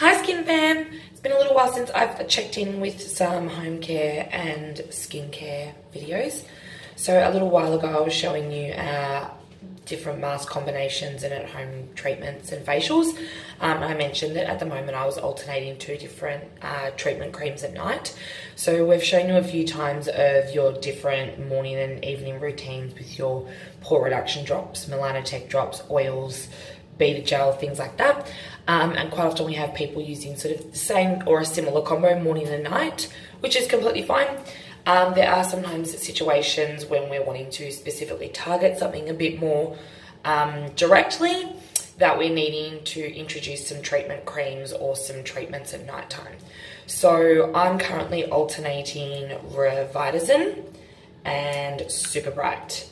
Hi Skin Fam! It's been a little while since I've checked in with some home care and skincare videos. So a little while ago I was showing you different mask combinations and at-home treatments and facials. I mentioned that at the moment I was alternating two different treatment creams at night. So we've shown you a few times of your different morning and evening routines with your pore reduction drops, melanotech drops, oils, beta gel, things like that. And quite often we have people using sort of the same or a similar combo morning and night, which is completely fine. There are sometimes situations when we're wanting to specifically target something a bit more directly that we're needing to introduce some treatment creams or some treatments at nighttime. So I'm currently alternating Revitosin and Super Bright.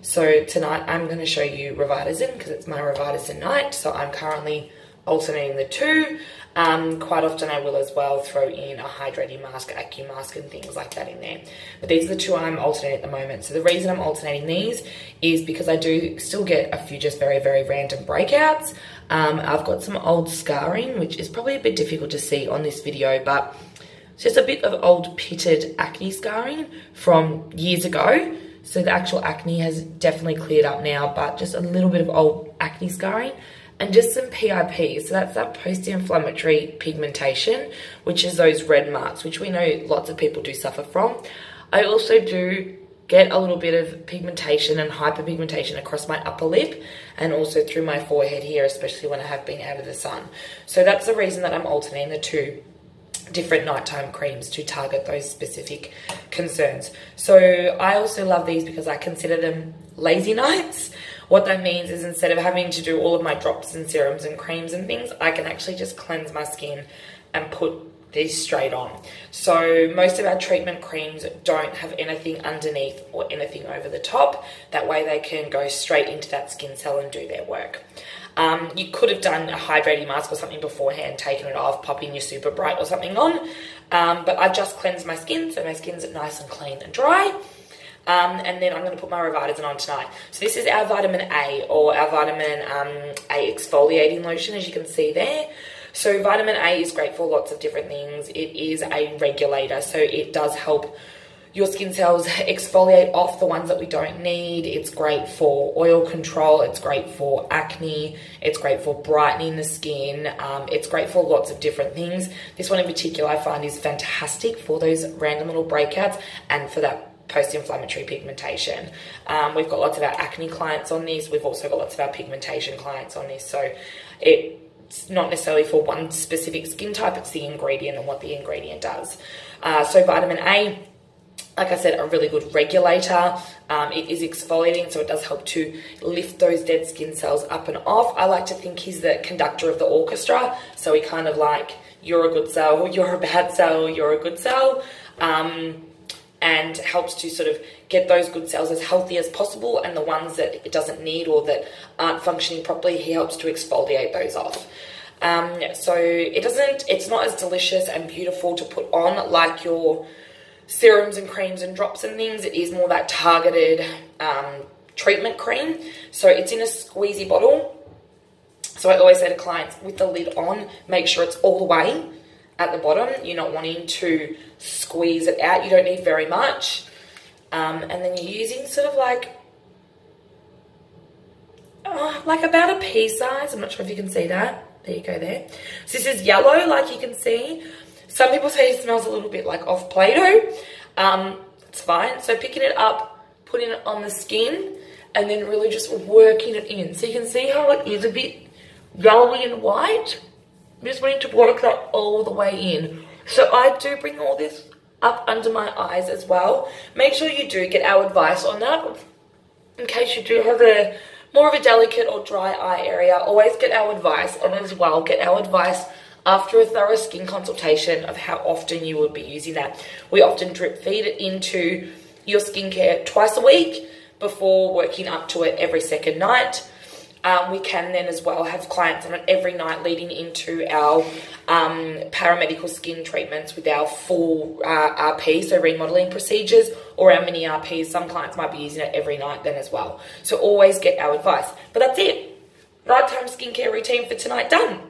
So tonight I'm going to show you Revitosin because it's my Revitosin night. So I'm currently alternating the two. Quite often I will as well throw in a hydrating mask, acne mask and things like that in there. But these are the two I'm alternating at the moment. So the reason I'm alternating these is because I do still get a few just very, very random breakouts. I've got some old scarring, which is probably a bit difficult to see on this video, but it's just a bit of old pitted acne scarring from years ago. So the actual acne has definitely cleared up now, but just a little bit of old acne scarring. And just some PIP, so that's that post-inflammatory pigmentation, which is those red marks, which we know lots of people do suffer from. I also do get a little bit of pigmentation and hyperpigmentation across my upper lip and also through my forehead here, especially when I have been out of the sun. So that's the reason that I'm alternating the two different nighttime creams to target those specific concerns. So I also love these because I consider them lazy nights. What that means is instead of having to do all of my drops and serums and creams and things, I can actually just cleanse my skin and put these straight on. So most of our treatment creams don't have anything underneath or anything over the top. That way they can go straight into that skin cell and do their work. You could have done a hydrating mask or something beforehand, taken it off, popping your Super Bright or something on. But I've just cleansed my skin, so my skin's nice and clean and dry. And then I'm going to put my Revitosin on tonight. So this is our vitamin A or our vitamin A exfoliating lotion, as you can see there. So vitamin A is great for lots of different things. It is a regulator, so it does help your skin cells exfoliate off the ones that we don't need. It's great for oil control. It's great for acne. It's great for brightening the skin. It's great for lots of different things. This one in particular I find is fantastic for those random little breakouts and for that post-inflammatory pigmentation. We've got lots of our acne clients on this. We've also got lots of our pigmentation clients on this. So it's not necessarily for one specific skin type, it's the ingredient and what the ingredient does. So vitamin A, like I said, a really good regulator. It is exfoliating, so it does help to lift those dead skin cells up and off. I like to think he's the conductor of the orchestra. So he kind of like, you're a good cell, you're a bad cell, you're a good cell. And helps to sort of get those good cells as healthy as possible, and the ones that it doesn't need or that aren't functioning properly, he helps to exfoliate those off. So it's not as delicious and beautiful to put on like your serums and creams and drops and things. It is more that targeted treatment cream. So it's in a squeezy bottle. So I always say to clients with the lid on, make sure it's all the way at the bottom. You're not wanting to squeeze it out. You don't need very much. And then you're using sort of like about a pea size. I'm not sure if you can see that. There you go there. So this is yellow, like you can see. Some people say it smells a little bit like off Play-Doh. It's fine. So picking it up, putting it on the skin, and then really just working it in. So you can see how it is a bit yellowy and white. I'm just wanting to work that all the way in. So I do bring all this up under my eyes as well. Make sure you do get our advice on that. In case you do have more of a delicate or dry eye area, always get our advice, and as well get our advice after a thorough skin consultation of how often you would be using that. We often drip feed it into your skincare twice a week before working up to it every second night. We can then as well have clients on it every night leading into our paramedical skin treatments with our full RP, so remodeling procedures, or our mini RPs. Some clients might be using it every night then as well. So always get our advice. But that's it. Nighttime skincare routine for tonight done.